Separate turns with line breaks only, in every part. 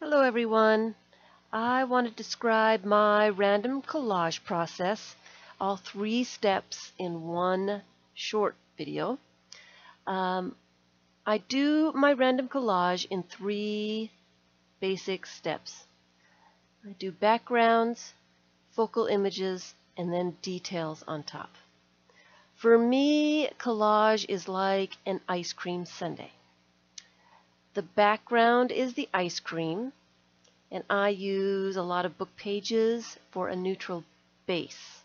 Hello everyone. I want to describe my random collage process, all 3 steps in one short video. Um, I do my random collage in 3 basic steps. I do backgrounds, focal images, and then details on top. For me, collage is like an ice cream sundae. The background is the ice cream, and I use a lot of book pages for a neutral base.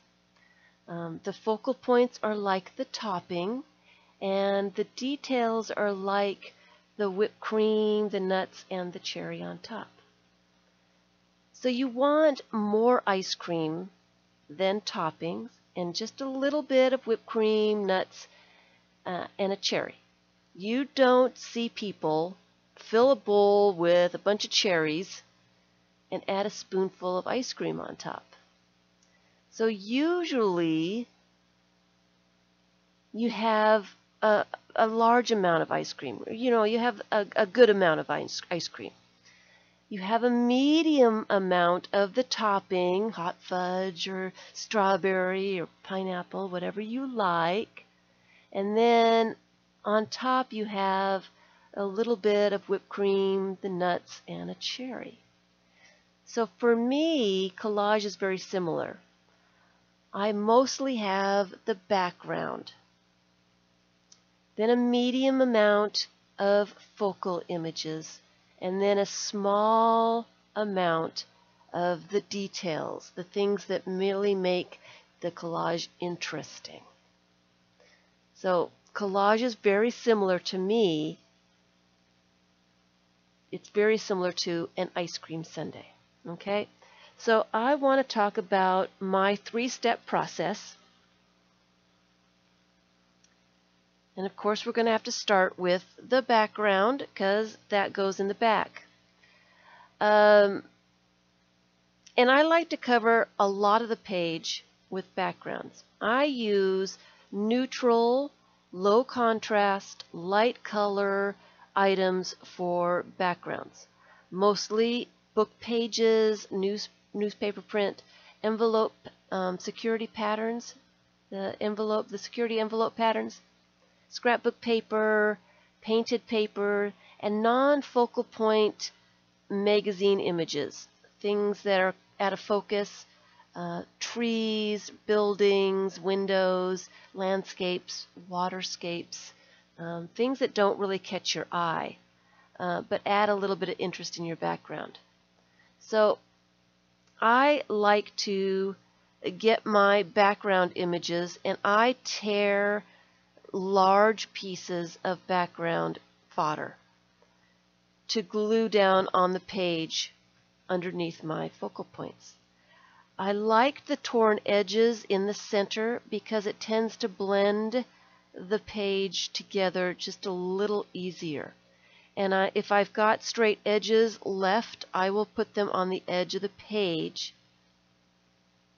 The focal points are like the topping, and the details are like the whipped cream, the nuts, and the cherry on top. So you want more ice cream than toppings, and just a little bit of whipped cream, nuts, and a cherry. You don't see people fill a bowl with a bunch of cherries and add a spoonful of ice cream on top. So usually you have a large amount of ice cream. You have a good amount of ice cream. You have a medium amount of the topping, hot fudge or strawberry or pineapple, whatever you like. And then on top you have a little bit of whipped cream, the nuts, and a cherry. So for me, collage is very similar. I mostly have the background, then a medium amount of focal images, and then a small amount of the details, the things that really make the collage interesting. So collage is very similar to me. It's very similar to an ice cream sundae. Okay, so I want to talk about my 3-step process. And of course, we're going to have to start with the background because that goes in the back. And I like to cover a lot of the page with backgrounds. I use neutral, low contrast, light color items for backgrounds. Mostly book pages, newspaper print, envelope security patterns, the security envelope patterns, scrapbook paper, painted paper, and non-focal point magazine images, things that are out of focus, trees, buildings, windows, landscapes, waterscapes, things that don't really catch your eye, but add a little bit of interest in your background. So I like to get my background images, and I tear large pieces of background fodder to glue down on the page underneath my focal points. I like the torn edges in the center because it tends to blend the page together just a little easier. And if I've got straight edges left, I will put them on the edge of the page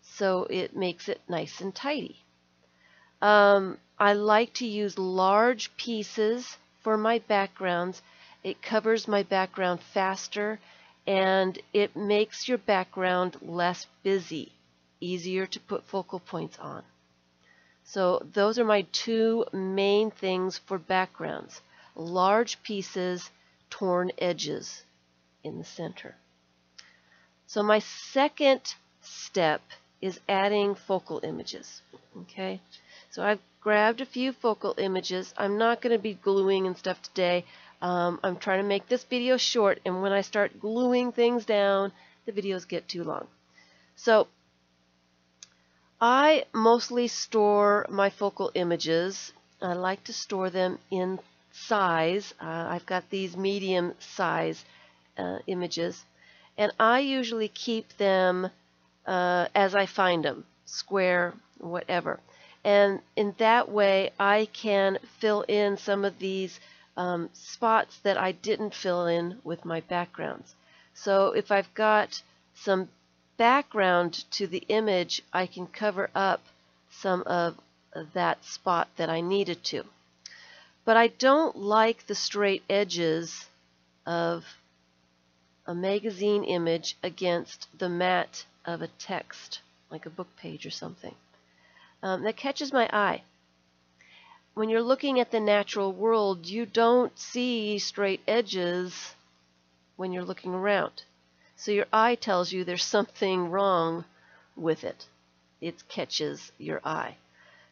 so it makes it nice and tidy. I like to use large pieces for my backgrounds. It covers my background faster, and it makes your background less busy, easier to put focal points on. So those are my 2 main things for backgrounds: large pieces, torn edges in the center. So my second step is adding focal images. Okay, so I've grabbed a few focal images. I'm not going to be gluing and stuff today. I'm trying to make this video short, and when I start gluing things down, the videos get too long. So I mostly store my focal images. I like to store them in size. I've got these medium size images, and I usually keep them as I find them, square, whatever. And in that way, I can fill in some of these spots that I didn't fill in with my backgrounds. So if I've got some background to the image, I can cover up some of that spot that I needed to. But I don't like the straight edges of a magazine image against the matte of a text, like a book page or something. That catches my eye. When you're looking at the natural world, you don't see straight edges when you're looking around. So your eye tells you there's something wrong with it. It catches your eye.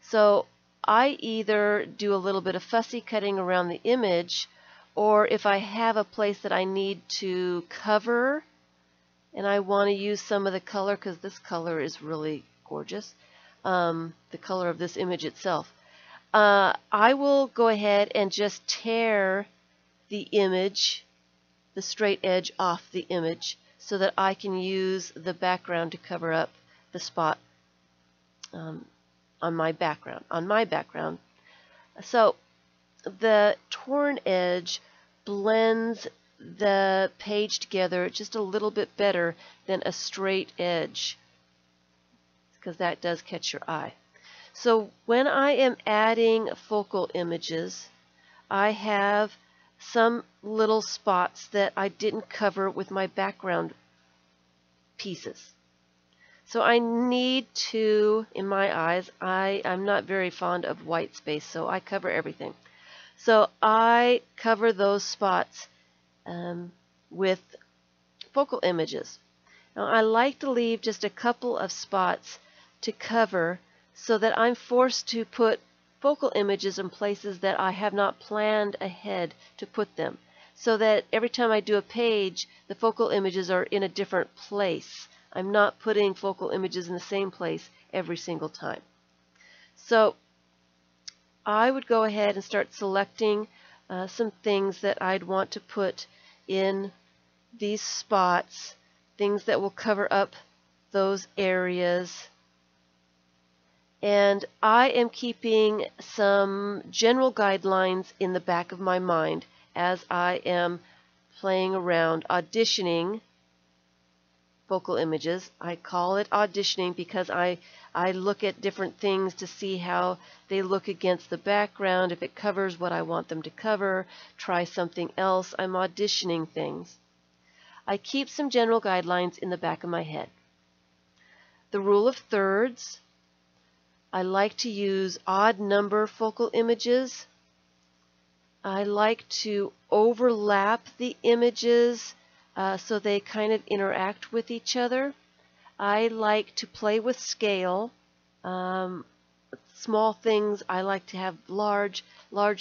So I either do a little bit of fussy cutting around the image, or if I have a place that I need to cover and I want to use some of the color, because this color is really gorgeous, the color of this image itself, I will go ahead and just tear the image, the straight edge off the image, so that I can use the background to cover up the spot on my background. So the torn edge blends the page together just a little bit better than a straight edge, because that does catch your eye. So when I am adding focal images, I have some little spots that I didn't cover with my background pieces. So I need to, in my eyes, I'm not very fond of white space, so I cover everything. So I cover those spots with focal images. Now I like to leave just a couple of spots to cover so that I'm forced to put focal images in places that I have not planned ahead to put them, so that every time I do a page, the focal images are in a different place. I'm not putting focal images in the same place every single time. So I would go ahead and start selecting some things that I'd want to put in these spots, things that will cover up those areas. And I am keeping some general guidelines in the back of my mind as I am playing around, auditioning focal images. I call it auditioning because I look at different things to see how they look against the background, if it covers what I want them to cover, try something else. I'm auditioning things. I keep some general guidelines in the back of my head. The rule of thirds. I like to use odd number focal images. I like to overlap the images so they kind of interact with each other. I like to play with scale. Small things I like to have large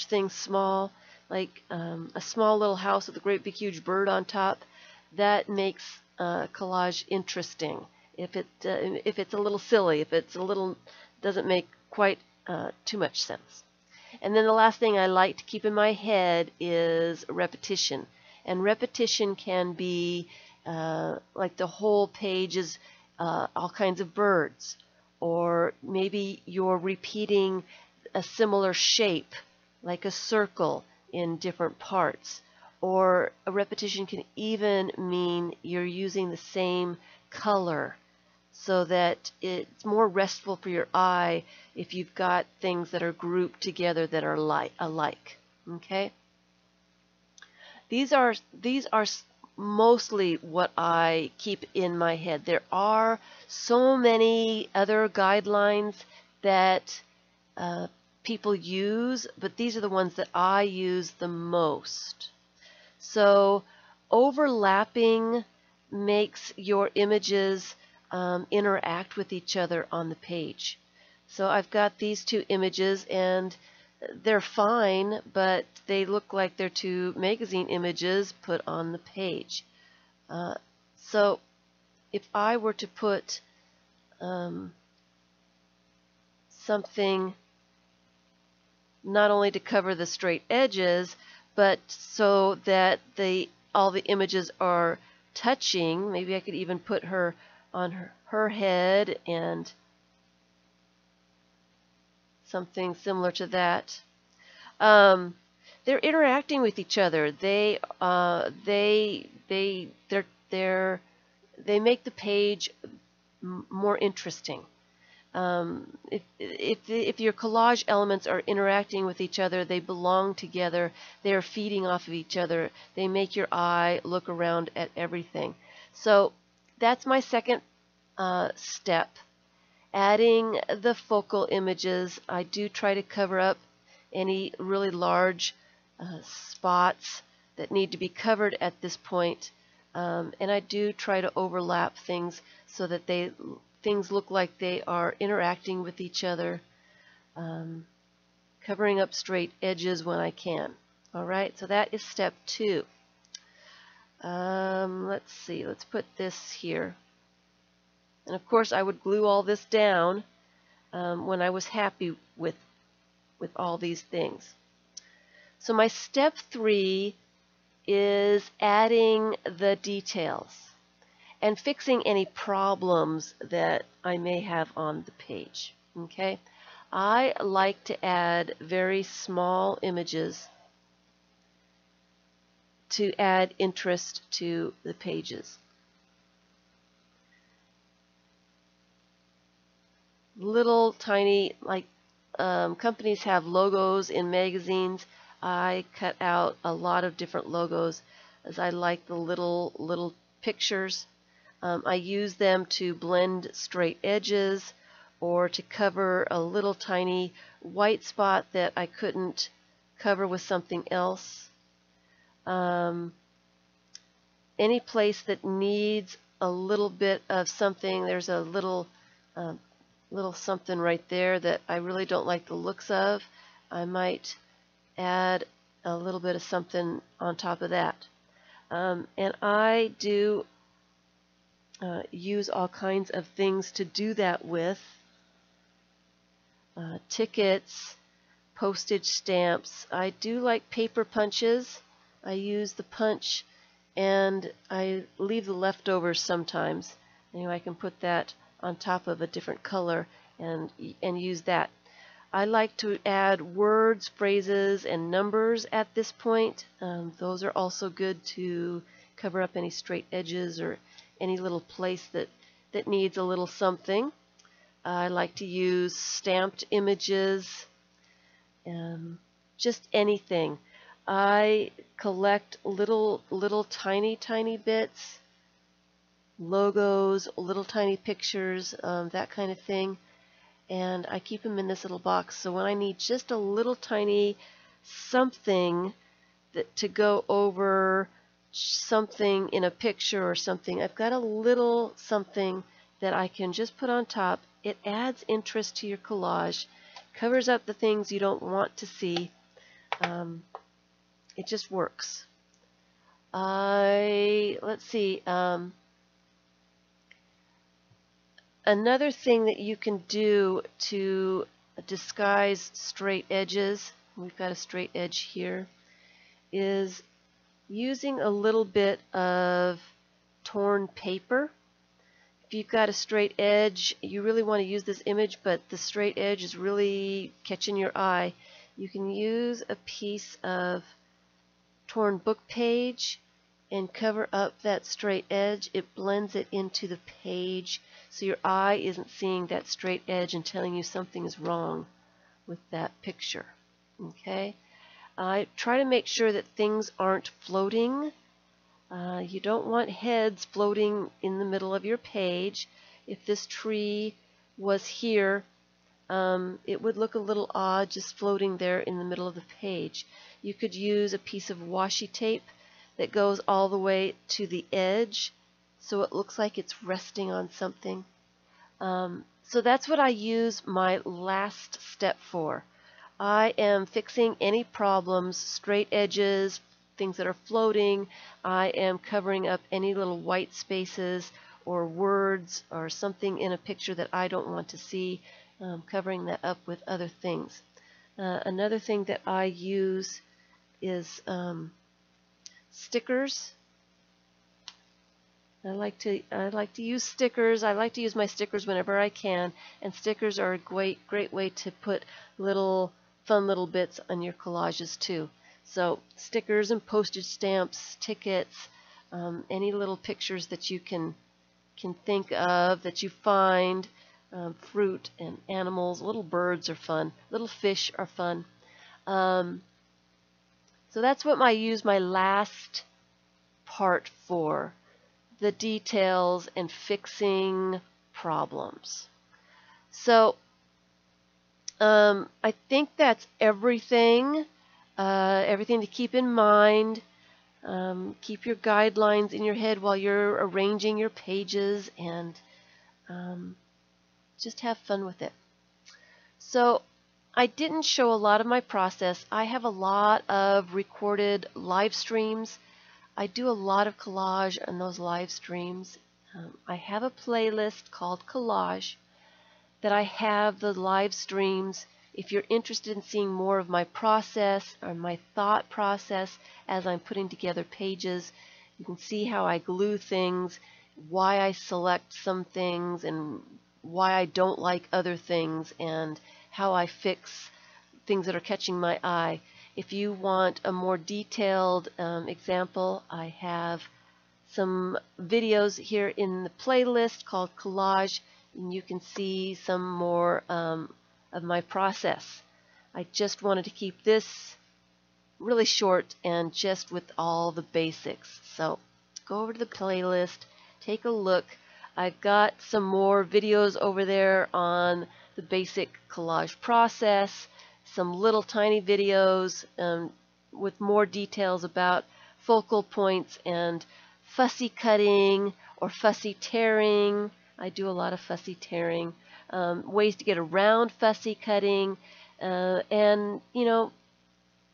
things small, like a small little house with a great big huge bird on top. That makes collage interesting. If it's a little silly, if it's a little doesn't make quite too much sense. And then the last thing I like to keep in my head is repetition. And repetition can be like the whole page is all kinds of birds, or maybe you're repeating a similar shape, like a circle in different parts. Or a repetition can even mean you're using the same color, so that it's more restful for your eye if you've got things that are grouped together that are alike. Okay? These are mostly what I keep in my head. There are so many other guidelines that people use, but these are the ones that I use the most. So overlapping makes your images interact with each other on the page. So I've got these two images and they're fine, but they look like they're two magazine images put on the page. So if I were to put something not only to cover the straight edges, but so that all the images are touching, maybe I could even put her on her head and something similar to that. They're interacting with each other. They make the page more interesting. If your collage elements are interacting with each other, they belong together, they are feeding off of each other, they make your eye look around at everything. So that's my second step. Adding the focal images, I do try to cover up any really large spots that need to be covered at this point. And I do try to overlap things so that things look like they are interacting with each other, covering up straight edges when I can. All right, so that is step 2. Let's see, let's put this here. And of course I would glue all this down when I was happy with all these things. So my step 3 is adding the details and fixing any problems that I may have on the page. Okay, I like to add very small images to add interest to the pages. Little tiny, like companies have logos in magazines. I cut out a lot of different logos as I like the little pictures. I use them to blend straight edges or to cover a little tiny white spot that I couldn't cover with something else. Any place that needs a little bit of something, there's a little something right there that I really don't like the looks of, I might add a little bit of something on top of that. And I do use all kinds of things to do that with. Tickets, postage stamps. I do like paper punches. I use the punch and I leave the leftovers sometimes. Anyway, I can put that on top of a different color and use that. I like to add words, phrases, and numbers at this point. Those are also good to cover up any straight edges or any little place that needs a little something. I like to use stamped images, just anything. I collect little tiny bits, logos, little tiny pictures, that kind of thing. And I keep them in this little box, so when I need just a little tiny something to go over something in a picture or something, I've got a little something that I can just put on top. It adds interest to your collage, covers up the things you don't want to see. It just works. Let's see. Another thing that you can do to disguise straight edges, we've got a straight edge here, is using a little bit of torn paper. If you've got a straight edge, you really want to use this image, but the straight edge is really catching your eye. You can use a piece of torn book page and cover up that straight edge. It blends it into the page so your eye isn't seeing that straight edge and telling you something is wrong with that picture. Okay? I try to make sure that things aren't floating. You don't want heads floating in the middle of your page. If this tree was here, it would look a little odd just floating there in the middle of the page. You could use a piece of washi tape that goes all the way to the edge so it looks like it's resting on something. So that's what I use my last step for. I am fixing any problems, straight edges, things that are floating. I am covering up any little white spaces or words or something in a picture that I don't want to see, covering that up with other things. Another thing that I use is stickers. I like to use stickers. I like to use my stickers whenever I can, and stickers are a great way to put fun little bits on your collages too. So stickers and postage stamps, tickets, any little pictures that you can think of that you find. fruit and animals. Little birds are fun. Little fish are fun. So that's what I use my last part for, the details and fixing problems. So I think that's everything. Everything to keep in mind. Keep your guidelines in your head while you're arranging your pages, and just have fun with it. So I didn't show a lot of my process. I have a lot of recorded live streams. I do a lot of collage on those live streams. I have a playlist called Collage that I have the live streams. If you're interested in seeing more of my process or my thought process as I'm putting together pages, you can see how I glue things, why I select some things, and why I don't like other things, and how I fix things that are catching my eye. If you want a more detailed example, I have some videos here in the playlist called Collage, and you can see some more of my process. I just wanted to keep this really short and just with all the basics. So go over to the playlist, take a look. I've got some more videos over there on the basic collage process, some little tiny videos with more details about focal points and fussy cutting or fussy tearing. I do a lot of fussy tearing, ways to get around fussy cutting, and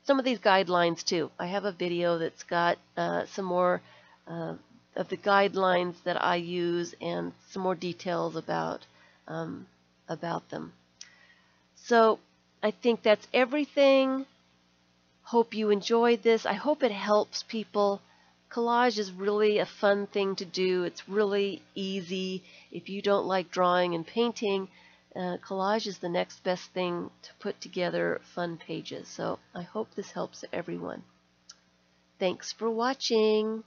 some of these guidelines too. I have a video that's got some more of the guidelines that I use and some more details about them. So I think that's everything. Hope you enjoyed this. I hope it helps people. Collage is really a fun thing to do. It's really easy. If you don't like drawing and painting, collage is the next best thing to put together fun pages. So I hope this helps everyone. Thanks for watching.